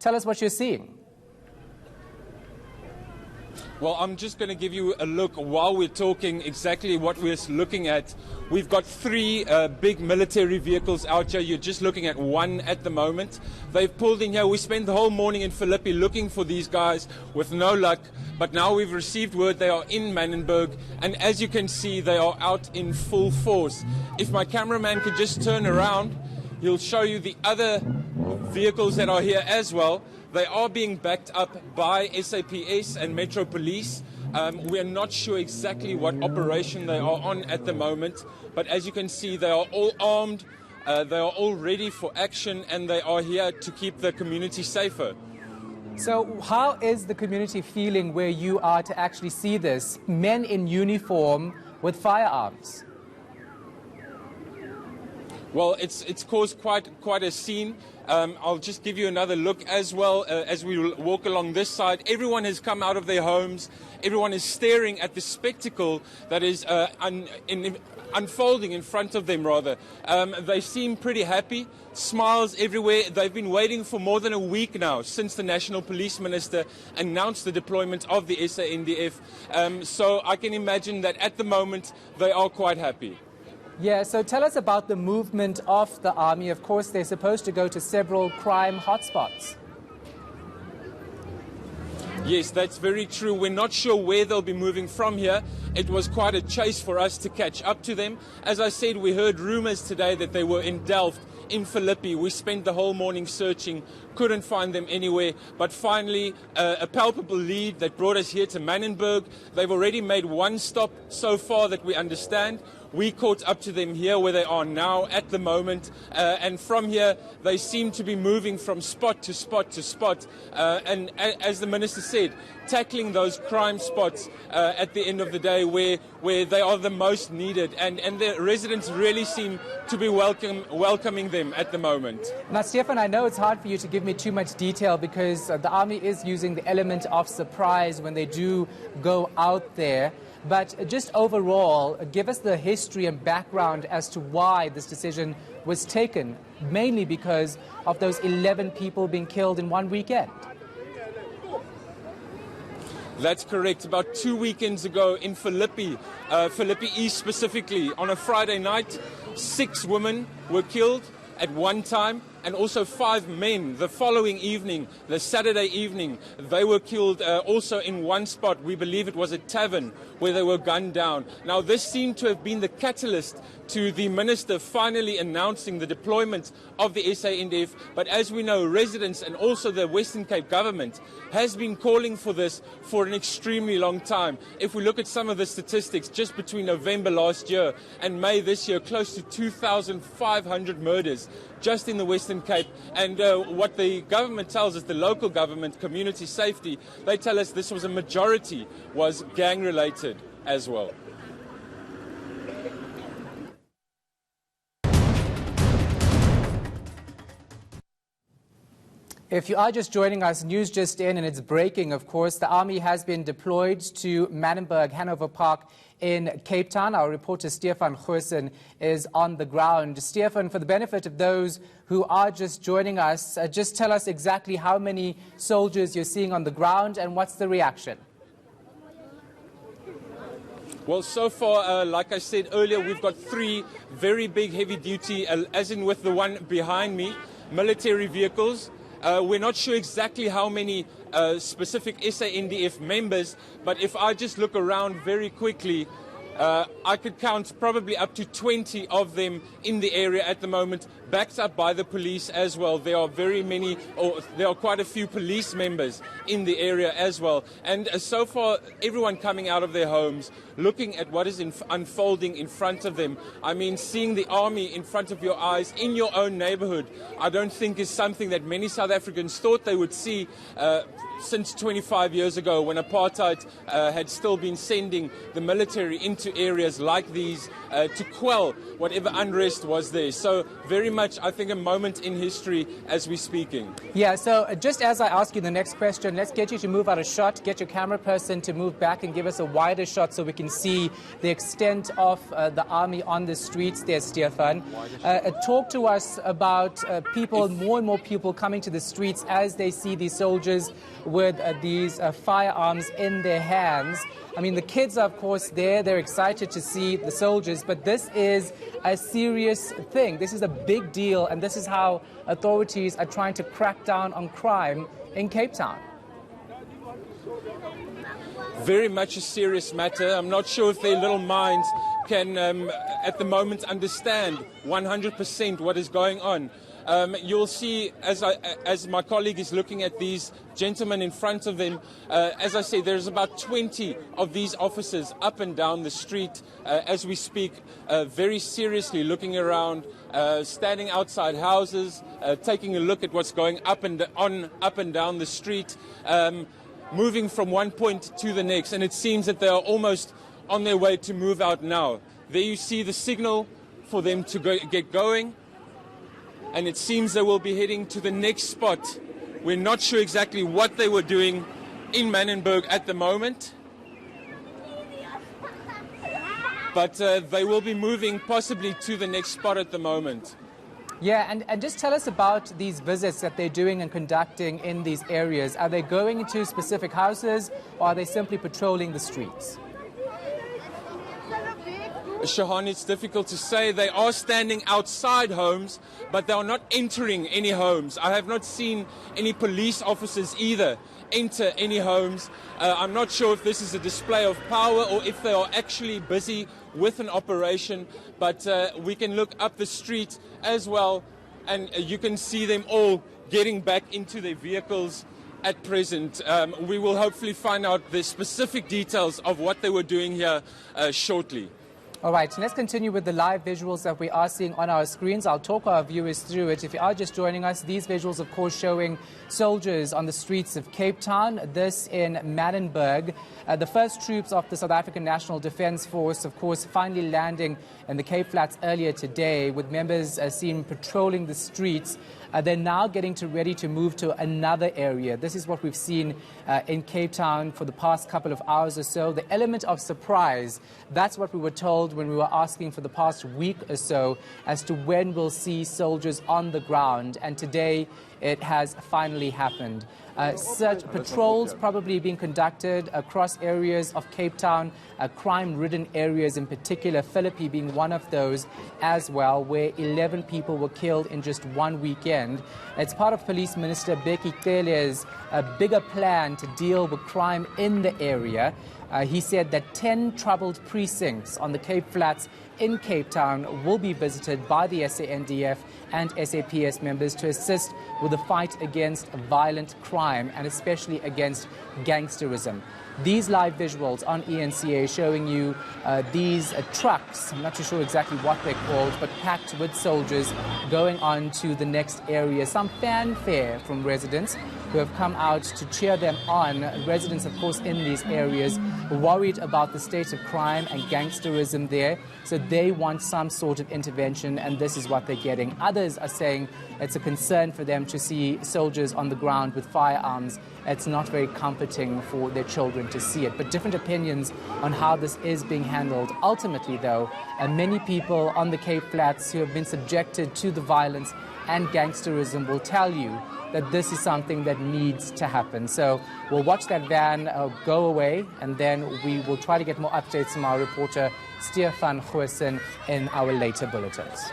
Tell us what you're seeing. Well, I'm just going to give you a look while we're talking exactly what we're looking at. We've got three big military vehicles out here. You're just looking at one at the moment. They've pulled in here. We spent the whole morning in Philippi looking for these guys with no luck. But now we've received word they are in Manenberg. And as you can see, they are out in full force. If my cameraman could just turn around, he'll show you the other vehicles that are here as well. They are being backed up by SAPS and Metro Police. We're not sure exactly what operation they are on at the moment, but as you can see, they are all armed, they are all ready for action, and they are here to keep the community safer. So how is the community feeling where you are to actually see this? Men in uniform with firearms. Well, it's caused quite a scene. I'll just give you another look as well as we walk along this side. Everyone has come out of their homes. Everyone is staring at the spectacle that is unfolding in front of them, rather. They seem pretty happy, smiles everywhere. They've been waiting for more than a week now since the National Police Minister announced the deployment of the SANDF. So I can imagine that at the moment they are quite happy. Yeah, so tell us about the movement of the army. Of course, they're supposed to go to several crime hotspots. Yes, that's very true. We're not sure where they'll be moving from here. It was quite a chase for us to catch up to them. As I said, we heard rumors today that they were in Delft, in Philippi. We spent the whole morning searching, couldn't find them anywhere. But finally, a palpable lead that brought us here to Manenberg. They've already made one stop so far that we understand. We caught up to them here where they are now at the moment. And from here, they seem to be moving from spot to spot to spot. And as the Minister said, tackling those crime spots at the end of the day where they are the most needed. And the residents really seem to be welcoming them at the moment. Now, Stefan, I know it's hard for you to give me too much detail because the army is using the element of surprise when they do go out there. But just overall, give us the history and background as to why this decision was taken, mainly because of those 11 people being killed in one weekend. That's correct. About 2 weekends ago in Philippi, Philippi East specifically, on a Friday night, 6 women were killed at one time, and also 5 men the following evening, the Saturday evening. They were killed also in one spot. We believe it was a tavern where they were gunned down. Now, this seemed to have been the catalyst to the minister finally announcing the deployment of the SANDF. But as we know, residents and also the Western Cape government has been calling for this for an extremely long time. If we look at some of the statistics, just between November last year and May this year, close to 2,500 murders just in the Western Cape. And what the government tells us, the local government, community safety, they tell us this was a majority was gang-related as well. If you are just joining us, news just in, and it's breaking, of course. The army has been deployed to Manenberg, Hanover Park in Cape Town. Our reporter Stefan Goosen is on the ground. Stefan, for the benefit of those who are just joining us, just tell us exactly how many soldiers you're seeing on the ground and what's the reaction? Well, so far, like I said earlier, we've got 3 very big heavy-duty, as in with the one behind me, military vehicles. We're not sure exactly how many specific SANDF members, but if I just look around very quickly, I could count probably up to 20 of them in the area at the moment, backed up by the police as well. There are very many, or there are quite a few police members in the area as well. And so far, everyone coming out of their homes, looking at what is unfolding in front of them. I mean, seeing the army in front of your eyes in your own neighborhood, I don't think is something that many South Africans thought they would see since 25 years ago, when apartheid had still been sending the military into areas like these to quell whatever unrest was there. So very much much, I think, a moment in history as we're speaking. Yeah, so just as I ask you the next question, let's get you to move out a shot, get your camera person to move back and give us a wider shot so we can see the extent of the army on the streets there, Stefan. Talk to us about people, more and more people coming to the streets as they see these soldiers with these firearms in their hands. I mean, the kids are, of course, there. They're excited to see the soldiers, but this is a serious thing. This is a big deal, and this is how authorities are trying to crack down on crime in Cape Town. Very much a serious matter. I'm not sure if their little minds can, at the moment, understand 100% what is going on. You'll see, as my colleague is looking at these gentlemen in front of them, as I say, there's about 20 of these officers up and down the street as we speak, very seriously looking around, standing outside houses, taking a look at what's going up and down the street, moving from one point to the next, and it seems that they are almost on their way to move out now. There you see the signal for them to get going. And it seems they will be heading to the next spot. We're not sure exactly what they were doing in Manenberg at the moment. But they will be moving possibly to the next spot at the moment. Yeah, and just tell us about these visits that they're doing and conducting in these areas. Are they going into specific houses, or are they simply patrolling the streets? Shahan, it's difficult to say. They are standing outside homes, but they are not entering any homes. I have not seen any police officers either enter any homes. I'm not sure if this is a display of power or if they are actually busy with an operation, but we can look up the street as well, and you can see them all getting back into their vehicles at present. We will hopefully find out the specific details of what they were doing here shortly. All right, let's continue with the live visuals that we are seeing on our screens. I'll talk our viewers through it. If you are just joining us, these visuals, of course, showing soldiers on the streets of Cape Town, this in Manenberg. The first troops of the South African National Defence Force, of course, finally landing in the Cape Flats earlier today, with members seen patrolling the streets. They're now getting ready to move to another area. This is what we've seen in Cape Town for the past couple of hours or so. The element of surprise, that's what we were told when we were asking for the past week or so as to when we'll see soldiers on the ground. And today it has finally happened. Such patrols probably being conducted across areas of Cape Town, crime-ridden areas in particular, Philippi being one of those as well, where 11 people were killed in just one weekend. It's part of Police Minister Bheki Cele's bigger plan to deal with crime in the area. He said that 10 troubled precincts on the Cape Flats in Cape Town will be visited by the SANDF and SAPS members to assist with the fight against violent crime and especially against gangsterism. These live visuals on ENCA showing you these trucks, I'm not too sure exactly what they're called, but packed with soldiers going on to the next area. Some fanfare from residents who have come out to cheer them on. Residents, of course, in these areas worried about the state of crime and gangsterism there, so they want some sort of intervention, and this is what they're getting. Others are saying it's a concern for them to see soldiers on the ground with firearms. It's not very comforting for their children to see it. But different opinions on how this is being handled. Ultimately, though, many people on the Cape Flats who have been subjected to the violence and gangsterism will tell you that this is something that needs to happen. So we'll watch that van go away, and then we will try to get more updates from our reporter Stefan Goosen in our later bulletins.